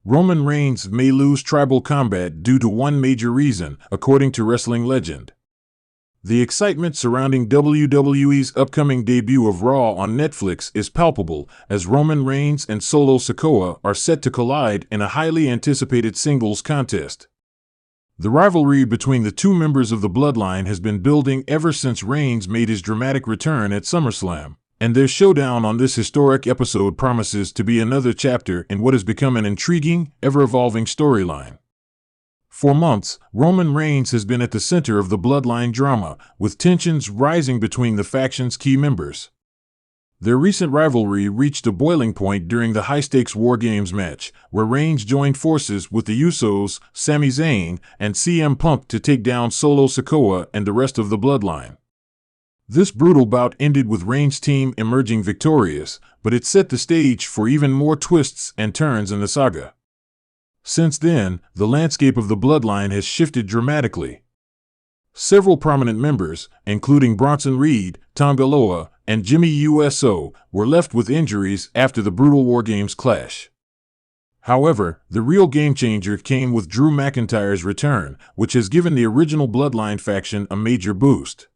Roman Reigns may lose Tribal Combat due to one major reason, according to wrestling legend. The excitement surrounding WWE's upcoming debut of Raw on Netflix is palpable, as Roman Reigns and Solo Sikoa are set to collide in a highly anticipated singles contest. The rivalry between the two members of the bloodline has been building ever since Reigns made his dramatic return at SummerSlam, and their showdown on this historic episode promises to be another chapter in what has become an intriguing, ever-evolving storyline. For months, Roman Reigns has been at the center of the bloodline drama, with tensions rising between the faction's key members. Their recent rivalry reached a boiling point during the high-stakes War Games match, where Reigns joined forces with the Usos, Sami Zayn, and CM Punk to take down Solo Sikoa and the rest of the bloodline. This brutal bout ended with Reigns' team emerging victorious, but it set the stage for even more twists and turns in the saga. Since then, the landscape of the bloodline has shifted dramatically. Several prominent members, including Bronson Reed, Tonga Loa, and Jimmy Uso, were left with injuries after the brutal War Games clash. However, the real game-changer came with Drew McIntyre's return, which has given the original Bloodline faction a major boost.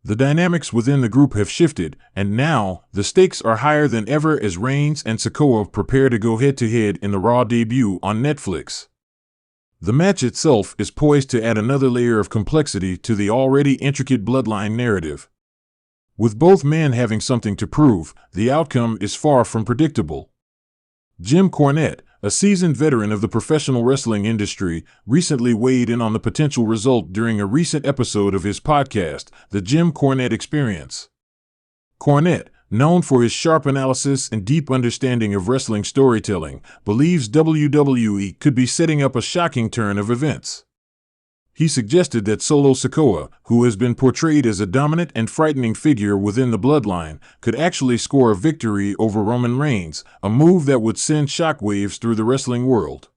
The dynamics within the group have shifted, and now, the stakes are higher than ever as Reigns and Sikoa prepare to go head-to-head in the Raw debut on Netflix. The match itself is poised to add another layer of complexity to the already intricate bloodline narrative. With both men having something to prove, the outcome is far from predictable. Jim Cornette, a seasoned veteran of the professional wrestling industry, recently weighed in on the potential result during a recent episode of his podcast, The Jim Cornette Experience. Cornette, known for his sharp analysis and deep understanding of wrestling storytelling, believes WWE could be setting up a shocking turn of events. He suggested that Solo Sikoa, who has been portrayed as a dominant and frightening figure within the bloodline, could actually score a victory over Roman Reigns, a move that would send shockwaves through the wrestling world.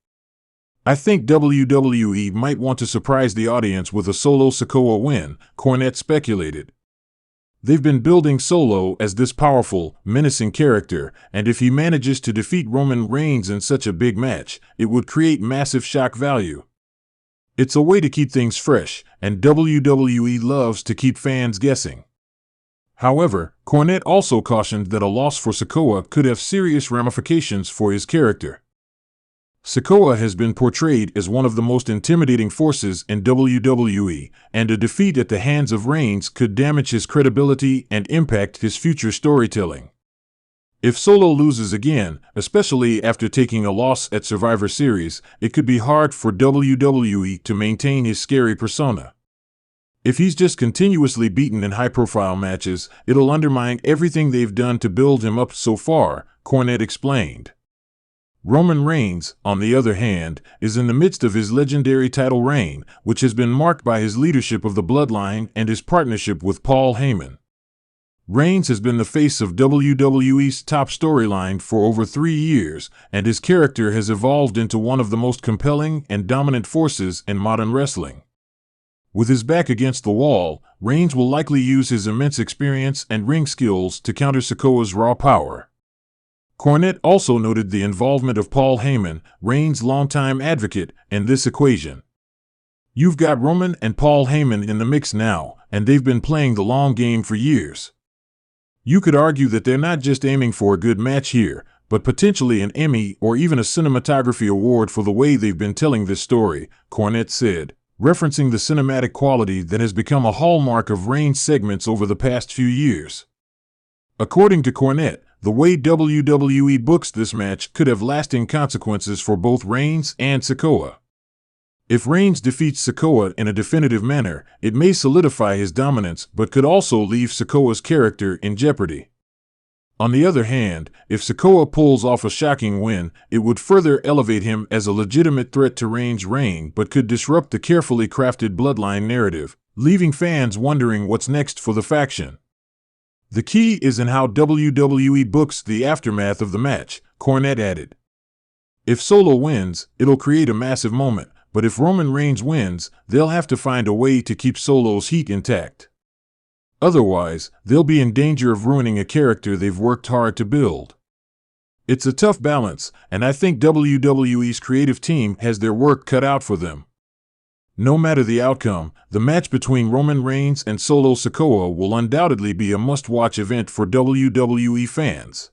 I think WWE might want to surprise the audience with a Solo Sikoa win, Cornette speculated. They've been building Solo as this powerful, menacing character, and if he manages to defeat Roman Reigns in such a big match, it would create massive shock value. It's a way to keep things fresh, and WWE loves to keep fans guessing. However, Cornette also cautioned that a loss for Sikoa could have serious ramifications for his character. Sikoa has been portrayed as one of the most intimidating forces in WWE, and a defeat at the hands of Reigns could damage his credibility and impact his future storytelling. If Solo loses again, especially after taking a loss at Survivor Series, it could be hard for WWE to maintain his scary persona. If he's just continuously beaten in high-profile matches, it'll undermine everything they've done to build him up so far, Cornette explained. Roman Reigns, on the other hand, is in the midst of his legendary title reign, which has been marked by his leadership of the bloodline and his partnership with Paul Heyman. Reigns has been the face of WWE's top storyline for over 3 years, and his character has evolved into one of the most compelling and dominant forces in modern wrestling. With his back against the wall, Reigns will likely use his immense experience and ring skills to counter Sikoa's raw power. Cornette also noted the involvement of Paul Heyman, Reigns' longtime advocate, in this equation. You've got Roman and Paul Heyman in the mix now, and they've been playing the long game for years. You could argue that they're not just aiming for a good match here, but potentially an Emmy or even a cinematography award for the way they've been telling this story, Cornette said, referencing the cinematic quality that has become a hallmark of Reigns' segments over the past few years. According to Cornette, the way WWE books this match could have lasting consequences for both Reigns and Sikoa. If Reigns defeats Sikoa in a definitive manner, it may solidify his dominance but could also leave Sikoa's character in jeopardy. On the other hand, if Sikoa pulls off a shocking win, it would further elevate him as a legitimate threat to Reigns' reign but could disrupt the carefully crafted bloodline narrative, leaving fans wondering what's next for the faction. The key is in how WWE books the aftermath of the match, Cornette added. If Solo wins, it'll create a massive moment. But if Roman Reigns wins, they'll have to find a way to keep Solo's heat intact. Otherwise, they'll be in danger of ruining a character they've worked hard to build. It's a tough balance, and I think WWE's creative team has their work cut out for them. No matter the outcome, the match between Roman Reigns and Solo Sikoa will undoubtedly be a must-watch event for WWE fans.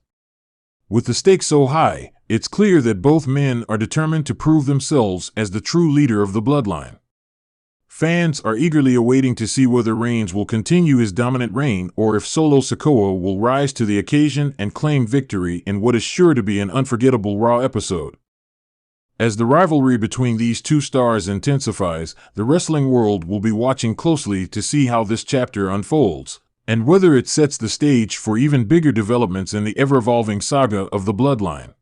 With the stakes so high, it's clear that both men are determined to prove themselves as the true leader of the bloodline. Fans are eagerly awaiting to see whether Reigns will continue his dominant reign or if Solo Sikoa will rise to the occasion and claim victory in what is sure to be an unforgettable Raw episode. As the rivalry between these two stars intensifies, the wrestling world will be watching closely to see how this chapter unfolds, and whether it sets the stage for even bigger developments in the ever-evolving saga of the bloodline.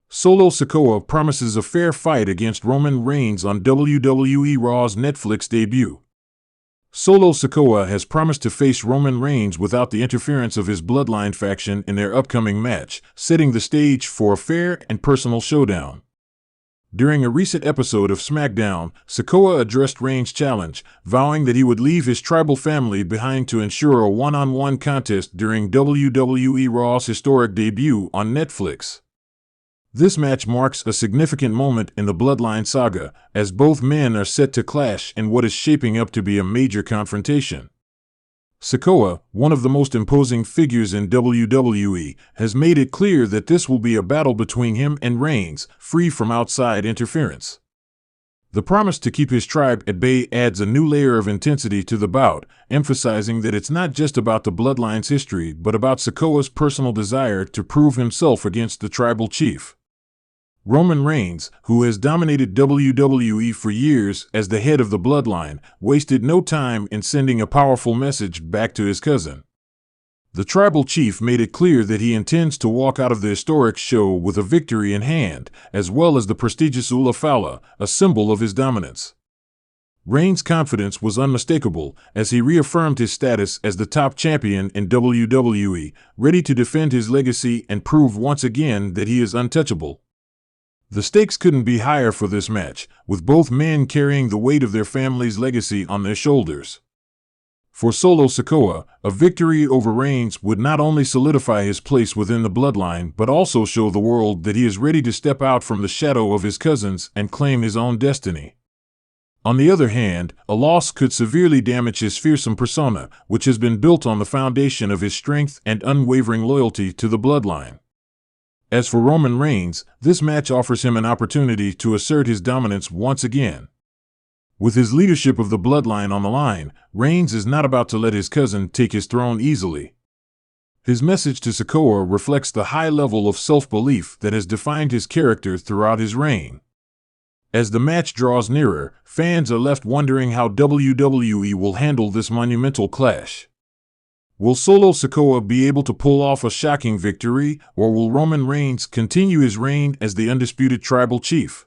Solo Sikoa promises a fair fight against Roman Reigns on WWE Raw's Netflix debut. Solo Sikoa has promised to face Roman Reigns without the interference of his bloodline faction in their upcoming match, setting the stage for a fair and personal showdown. During a recent episode of SmackDown, Sikoa addressed Reigns' challenge, vowing that he would leave his tribal family behind to ensure a one-on-one contest during WWE Raw's historic debut on Netflix. This match marks a significant moment in the Bloodline saga, as both men are set to clash in what is shaping up to be a major confrontation. Sikoa, one of the most imposing figures in WWE, has made it clear that this will be a battle between him and Reigns, free from outside interference. The promise to keep his tribe at bay adds a new layer of intensity to the bout, emphasizing that it's not just about the bloodline's history but about Sikoa's personal desire to prove himself against the tribal chief. Roman Reigns, who has dominated WWE for years as the head of the bloodline, wasted no time in sending a powerful message back to his cousin. The tribal chief made it clear that he intends to walk out of the historic show with a victory in hand, as well as the prestigious Ula Fala, a symbol of his dominance. Reigns' confidence was unmistakable as he reaffirmed his status as the top champion in WWE, ready to defend his legacy and prove once again that he is untouchable. The stakes couldn't be higher for this match, with both men carrying the weight of their family's legacy on their shoulders. For Solo Sikoa, a victory over Reigns would not only solidify his place within the bloodline but also show the world that he is ready to step out from the shadow of his cousins and claim his own destiny. On the other hand, a loss could severely damage his fearsome persona, which has been built on the foundation of his strength and unwavering loyalty to the bloodline. As for Roman Reigns, this match offers him an opportunity to assert his dominance once again. With his leadership of the bloodline on the line, Reigns is not about to let his cousin take his throne easily. His message to Sikoa reflects the high level of self-belief that has defined his character throughout his reign. As the match draws nearer, fans are left wondering how WWE will handle this monumental clash. Will Solo Sikoa be able to pull off a shocking victory, or will Roman Reigns continue his reign as the undisputed tribal chief?